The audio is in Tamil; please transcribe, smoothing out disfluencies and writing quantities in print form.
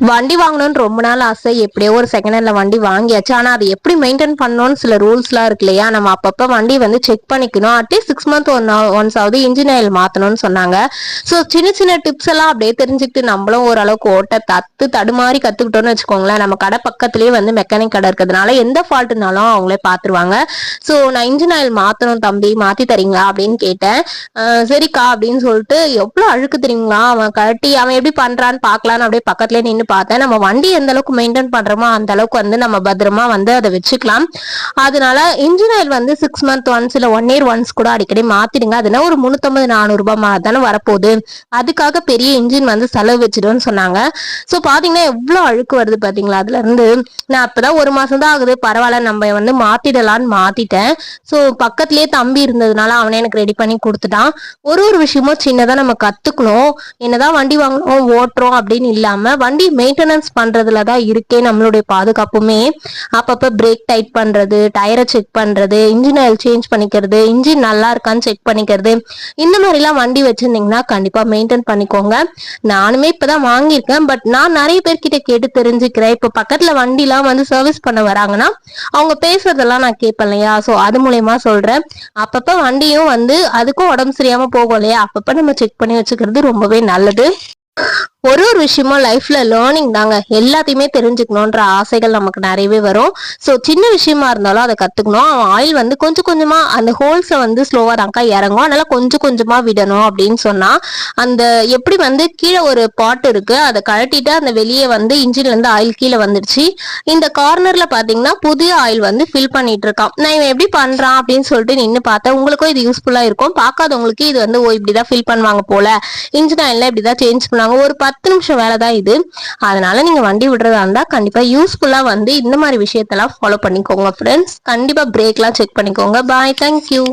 வண்டி வாங்கணும்னு ரொம்ப நாள் ஆசை. எப்படியோ ஒரு செகண்ட் ஹேண்ட்ல வண்டி வாங்கியாச்சு. ஆனா அது எப்படி மெயின்டைன் பண்ணணும்னு சில ரூல்ஸ்லாம் இருக்கு இல்லையா? நம்ம அப்பப்ப வண்டி வந்து செக் பண்ணிக்கணும். அட்லீஸ்ட் 6 மந்த் ஒன்ஸ் ஆகுது இன்ஜின் ஆயில் மாத்தணும்னு சொன்னாங்க. ஸோ சின்ன சின்ன டிப்ஸ் எல்லாம் அப்படியே தெரிஞ்சுக்கிட்டு நம்மளும் ஓரளவுக்கு ஓட்ட தடுமாறி கத்துக்கிட்டோம்னு வச்சுக்கோங்களேன். நம்ம கடை பக்கத்துலயே வந்து மெக்கானிக் கடை இருக்கிறதுனால எந்த ஃபால்ட்னாலும் அவங்களே பாத்துருவாங்க. ஸோ நான் இன்ஜின் ஆயில் மாத்தணும் தம்பி, மாத்தி தரீங்களா அப்படின்னு கேட்டேன். சரிக்கா அப்படின்னு சொல்லிட்டு, எவ்வளவு அழுக்கு தெரியுங்களா அவன் கட்டி, அவன் எப்படி பண்றான்னு பாக்கலான்னு அப்படியே பக்கத்துலயே நின்று பார்த்தேன். நம்ம வண்டி எந்த அளவுக்கு மெயின்டைன் பண்றோமோ அந்த அளவுக்கு வந்து நம்ம பத்திரமா வந்து அதை வச்சுக்கலாம். அதனால இன்ஜின் ஆயில் வந்து 6 மந்த் ஒன்ஸ் இல்ல 1 இயர் ஒன்ஸ் கூட அடிக்கடி மாத்திடுங்க. அதுனா ஒரு 350-400 ரூபாய் தானே வரப்போகுது. அதுக்காக பெரிய இன்ஜின் வந்து செலவு வச்சிடும்னு சொன்னாங்க. சோ பாத்தீங்கன்னா எவ்வளவு அழுக்கு வருது பாத்தீங்களா அதுல இருந்து. நான் அப்பதான் 1 மாசம் தான் ஆகுது, பரவாயில்ல நம்ம வந்து மாத்திடலான்னு மாத்திட்டேன். சோ பக்கத்திலேயே தம்பி இருந்ததுனால அவனே எனக்கு ரெடி பண்ணி கொடுத்துட்டான். ஒரு விஷயமும் சின்னதா நம்ம கத்துக்கணும். என்னதான் வண்டி வாங்கணும் ஓட்டுறோம் அப்படின்னு இல்லாம வண்டி மெயின்டெனன்ஸ் பண்றதுலதான் இருக்கே நம்மளுடைய பாதுகாப்புமே. அப்பப்ப பிரேக் டைட் பண்றது, டயரை செக் பண்றது, இன்ஜின் ஆயில் சேஞ்ச் பண்ணிக்கிறது, இன்ஜின் நல்லா இருக்கான்னு செக் பண்ணிக்கிறது, இந்த மாதிரி எல்லாம் வண்டி வச்சிருந்தீங்கன்னா கண்டிப்பா மெயின்டைன் பண்ணிக்கோங்க. நானுமே இப்பதான் வாங்கியிருக்கேன். பட் நான் நிறைய பேர்கிட்ட கேட்டு தெரிஞ்சுக்கிறேன். இப்ப பக்கத்துல வண்டி எல்லாம் வந்து சர்வீஸ் பண்ண வராங்கன்னா அவங்க பேசுறதெல்லாம் நான் கேட்பேன் இல்லையா? சோ அது மூலயமா சொல்றேன். அப்பப்ப வண்டியும் வந்து அதுக்கும் உடம்பு சரியாம போகும் இல்லையா? அப்பப்ப நம்ம செக் பண்ணி வச்சுக்கிறது ரொம்பவே நல்லது. ஒரு விஷயமும் லைஃப்ல லேர்னிங் தாங்க. எல்லாத்தையுமே தெரிஞ்சுக்கணும்ன்ற ஆசைகள் நமக்கு நிறையவே வரும். ஸோ சின்ன விஷயமா இருந்தாலும் அதை கத்துக்கணும். ஆயில் வந்து கொஞ்சம் கொஞ்சமா அந்த ஹோல்ஸை வந்து ஸ்லோவா தாங்க இறங்கும், அதனால கொஞ்சம் கொஞ்சமா விடணும் அப்படின்னு சொன்னா, அந்த எப்படி வந்து கீழே ஒரு பாட் இருக்கு, அதை கழட்டிட்டு அந்த வெளியே வந்து இன்ஜின்ல இருந்து ஆயில் கீழே வந்துருச்சு. இந்த கார்னர்ல பாத்தீங்கன்னா புதிய ஆயில் வந்து ஃபில் பண்ணிட்டு இருக்கான். நான் இவன் எப்படி பண்றான் அப்படின்னு சொல்லிட்டு நின்று பார்த்தேன். உங்களுக்கும் இது யூஸ்ஃபுல்லா இருக்கும். பார்க்காதவங்களுக்கு இது வந்து இப்படிதான் ஃபில் பண்ணுவாங்க போல, இன்ஜின் ஆயில்ல இப்படிதான் சேஞ்ச் பண்ணுவாங்க. ஒரு 10 நிமிஷம் வேலை தான் இது. அதனால நீங்க வண்டி விடுறதா இருந்தா கண்டிப்பா யூஸ்ஃபுல்லா வந்து இந்த மாதிரி விஷயத்தெல்லாம் ஃபாலோ பண்ணிக்கோங்க ஃப்ரெண்ட்ஸ். கண்டிப்பா பிரேக் எல்லாம் செக் பண்ணிக்கோங்க. பாய், தேங்க்யூ.